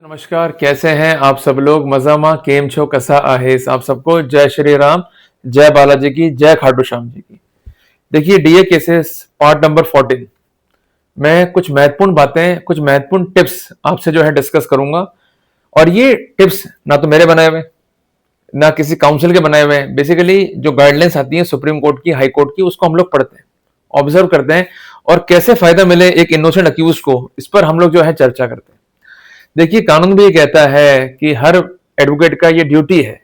नमस्कार, कैसे हैं आप सब लोग? मजामा केम छो कसा आहेस? आप सबको जय श्री राम, जय बालाजी की, जय खाटू श्याम जी की। देखिए, डीए केसेस पार्ट नंबर 14 मैं कुछ महत्वपूर्ण बातें, कुछ महत्वपूर्ण टिप्स आपसे जो है डिस्कस करूंगा। और ये टिप्स ना तो मेरे बनाए हुए, ना किसी काउंसिल के बनाए हुए हैं। बेसिकली जो गाइडलाइंस आती है सुप्रीम कोर्ट की, हाई कोर्ट की, उसको हम लोग पढ़ते हैं, ऑब्जर्व करते हैं और कैसे फायदा मिले एक इनोसेंट अक्यूज को, इस पर हम लोग जो है चर्चा करते हैं। देखिए, कानून भी ये कहता है कि हर एडवोकेट का ये ड्यूटी है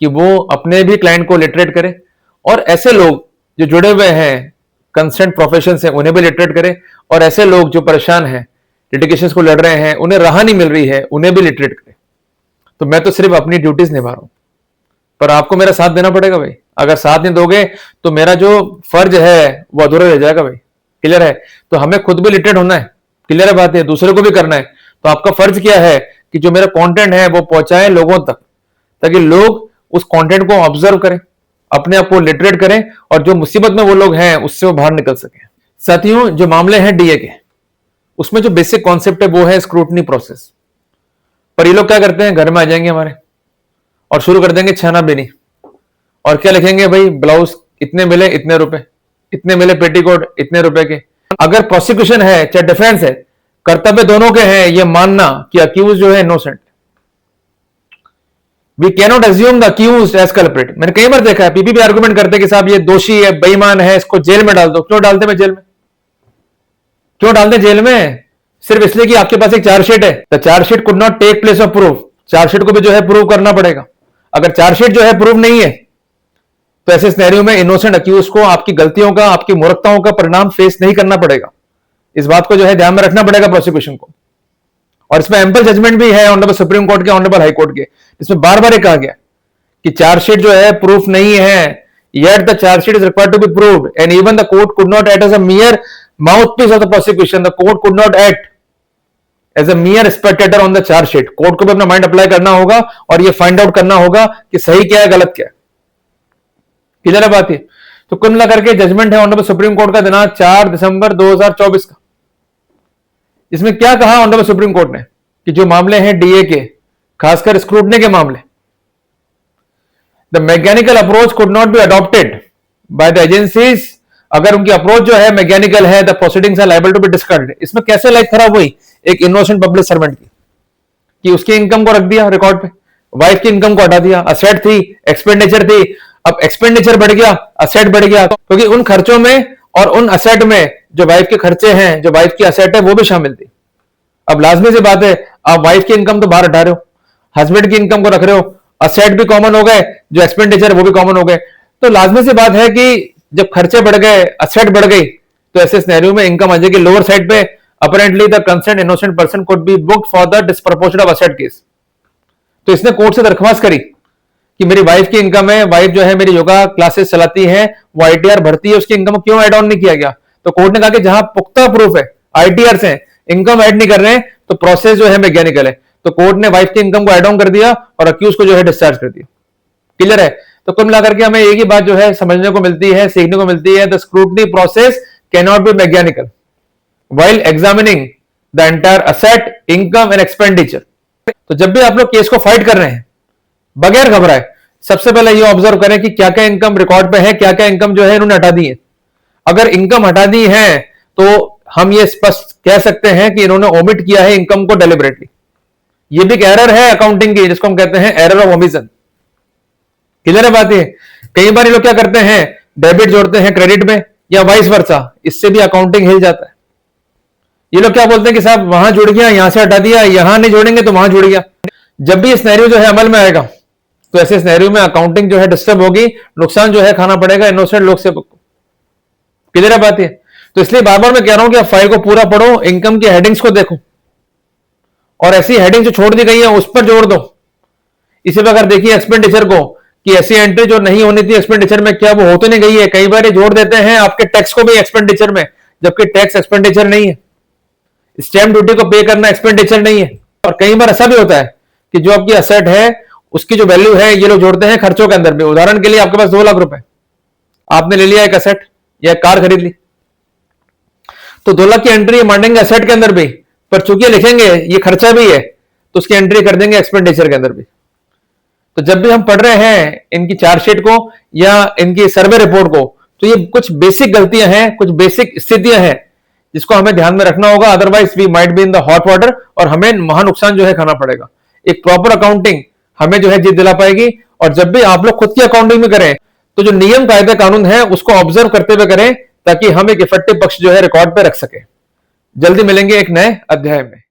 कि वो अपने भी क्लाइंट को लिटरेट करे और ऐसे लोग जो जुड़े हुए हैं कंसर्न प्रोफेशन से उन्हें भी लिटरेट करे, और ऐसे लोग जो परेशान हैं, लिटिगेशन को लड़ रहे हैं, उन्हें राह नहीं मिल रही है, उन्हें भी लिटरेट करे। तो मैं तो सिर्फ अपनी ड्यूटीज निभा रहा हूं, पर आपको मेरा साथ देना पड़ेगा भाई। अगर साथ नहीं दोगे तो मेरा जो फर्ज है वो अधूरा रह जाएगा भाई। क्लियर है? तो हमें खुद भी लिटरेट होना है, क्लियर है बात है, दूसरे को भी करना है। तो आपका फर्ज क्या है कि जो मेरा कंटेंट है वो पहुंचाए लोगों तक, ताकि लोग उस कंटेंट को ऑब्जर्व करें, अपने आप को लिटरेट करें और जो मुसीबत में वो लोग हैं उससे वो बाहर निकल सके। साथियों, जो मामले हैं डीए के, उसमें जो बेसिक कॉन्सेप्ट है वो है स्क्रूटनी प्रोसेस। पर ये लोग क्या करते हैं, घर में आ जाएंगे हमारे और शुरू कर देंगे छाना बीनी। और क्या लिखेंगे भाई, ब्लाउज इतने मिले इतने रुपए, इतने मिले पेटीकोट इतने रुपए के। अगर प्रोसिक्यूशन है चाहे डिफेंस है, कर्तव्य दोनों के हैं ये मानना कि अक्यूज जो है innocent. We cannot assume the accused as culprit. मैंने कई बार देखा है पीपी भी आर्गुमेंट करते कि साहब ये दोषी है, बेईमान है, इसको जेल में डाल दो। क्यों डालते मैं जेल में? क्यों डालते जेल में? सिर्फ इसलिए कि आपके पास एक चार्जशीट है। The chargesheet could not take place of proof. Chargesheet को भी जो है प्रूव करना पड़ेगा। अगर चार्जशीट जो है प्रूव नहीं है तो ऐसे सिनेरियो में इनोसेंट अक्यूज को आपकी गलतियों का, आपकी मूर्खताओं का परिणाम फेस नहीं करना पड़ेगा। इस बात को जो है ध्यान में रखना पड़ेगा प्रोसिक्यूशन को। और इसमें एम्पल जजमेंट भी है ऑनरेबल सुप्रीम कोर्ट के, ऑनरेबल हाई कोर्ट के, इसमें बार बार कहा गया कि चार्जशीट जो है प्रूफ नहीं है, yet the charge sheet is required to be proved and even the court could not act as a mere mouthpiece of the prosecution. The court could not act as a mere spectator on the charge sheet. Court को भी अपना mind apply करना होगा और ये find out करना होगा कि सही क्या है, गलत क्या है। क्लियर है बात है? तो कुल मिलाकर के जजमेंट है ऑनरेबल सुप्रीम कोर्ट का दिनांक 4 दिसंबर 2024 का। इसमें क्या कहा ऑनरेबल सुप्रीम कोर्ट ने कि जो मामले हैं डीए के, खासकर स्क्रूटनी के मामले, the mechanical approach could not be adopted by the agencies. अगर उनकी अप्रोच जो है मैकेनिकल है, the proceedings are liable to be discarded. इसमें कैसे लाइफ खराब हुई एक इनोसेंट पब्लिक सर्वेंट की, कि उसकी इनकम को रख दिया रिकॉर्ड पे, वाइफ की इनकम को हटा दिया, असेट थी, एक्सपेंडिचर थी, अब एक्सपेंडिचर बढ़ गया, असेट बढ़ गया, क्योंकि उन खर्चों में और उन असेट में जो वाइफ के खर्चे हैं, जो वाइफ की असेट है वो भी शामिल थी। अब लाजमी सी बात है, आप वाइफ की इनकम तो बाहर हटा रहे हो, हस्बैंड की इनकम को रख रहे हो, असेट भी कॉमन हो गए, जो एक्सपेंडिचर वो भी कॉमन हो गए। तो लाजमी सी बात है कि जब खर्चे बढ़ गए, असेट बढ़ गई, तो ऐसे सिनेरियो में इनकम आ जाएगी लोअर साइड पे। Apparently the concern innocent person could be booked for the disproportionate of asset case. तो इसने कोर्ट से दरख्वास्त करी कि मेरी वाइफ की इनकम है, वाइफ जो है मेरी योगा क्लासेस चलाती है, वो आईटीआर भरती है, उसकी इनकम क्यों ऐड ऑन नहीं किया गया? तो कोर्ट ने कहा कि जहां पुख्ता प्रूफ है, आईटीआर से इनकम ऐड नहीं कर रहे हैं, तो प्रोसेस जो है मैकेनिकल है। तो कोर्ट ने वाइफ की इनकम को ऐड ऑन कर दिया और अक्यूज को जो है डिस्चार्ज कर दिया। क्लियर है? तो कुल मिलाकर के हमें एक ही बात जो है समझने को मिलती है, सीखने को मिलती है, the scrutiny process can not be mechanical while examining the entire asset, income and expenditure. तो जब भी आप लोग केस को फाइट कर रहे हैं, बगैर घबराए, सबसे पहले ये ऑब्जर्व करें कि क्या क्या इनकम रिकॉर्ड पे है, क्या क्या इनकम जो है इन्होंने हटा दी है। अगर इनकम हटा दी है तो हम ये स्पष्ट कह सकते हैं कि इन्होंने ओमिट किया है इनकम को डेलिबरेटली। ये भी एक एरर है अकाउंटिंग की, जिसको हम कहते हैं एरर ऑफ ओमिशन। क्लियर है बात? है कई बार ये लोग क्या करते हैं, डेबिट जोड़ते हैं क्रेडिट में या वाइस वर्सा, इससे भी अकाउंटिंग हिल जाता है। ये लोग क्या बोलते हैं कि साहब वहां जुड़ गया, यहां से हटा दिया, यहां नहीं जोड़ेंगे तो वहां जुड़ गया। जब भी सिनेरियो जो है अमल में आएगा तो ऐसे सिनेरियो में अकाउंटिंग जो है डिस्टर्ब होगी, नुकसान जो है खाना पड़ेगा इनोसेंट लोग से। क्लियर है बात? है तो इसलिए बार बार मैं कह रहा हूं कि आप फाइल को पूरा पढ़ो, इनकम की हेडिंग्स को देखो और ऐसी हेडिंग जो छोड़ दी गई है उस पर जोड़ दो। इसी प्रकार देखिए एक्सपेंडिचर को, कि ऐसी एंट्री जो नहीं होनी थी एक्सपेंडिचर में, क्या वो हो तो नहीं गई है? कई बार ये जोड़ देते हैं आपके टैक्स को भी एक्सपेंडिचर में, जबकि टैक्स एक्सपेंडिचर नहीं है। स्टैंप ड्यूटी को पे करना एक्सपेंडिचर नहीं है। और कई बार ऐसा भी होता है कि जो आपकी असेट है उसकी जो वैल्यू है ये लोग जोड़ते हैं खर्चों के अंदर भी। उदाहरण के लिए आपके पास 2 लाख रुपए, आपने ले लिया एक असेट या कार खरीद ली, तो 2 लाख की एंट्री मांगेंगे असेट के अंदर भी, पर चूंकि लिखेंगे ये खर्चा भी है, तो उसकी एंट्री कर देंगे एक्सपेंडिचर के अंदर भी। तो जब भी हम पढ़ रहे हैं इनकी चार्जशीट को या इनकी सर्वे रिपोर्ट को, तो ये कुछ बेसिक गलतियां हैं, कुछ बेसिक स्थितियां हैं जिसको हमें ध्यान में रखना होगा, otherwise we might be in the hot water और हमें महानुकसान जो है खाना पड़ेगा। एक प्रॉपर अकाउंटिंग हमें जो है जीत दिला पाएगी। और जब भी आप लोग खुद की अकाउंटिंग में करें तो जो नियम कायदे कानून है उसको ऑब्जर्व करते हुए करें, ताकि हम एक इफेक्टिव पक्ष जो है रिकॉर्ड पे रख सके। जल्दी मिलेंगे एक नए अध्याय में।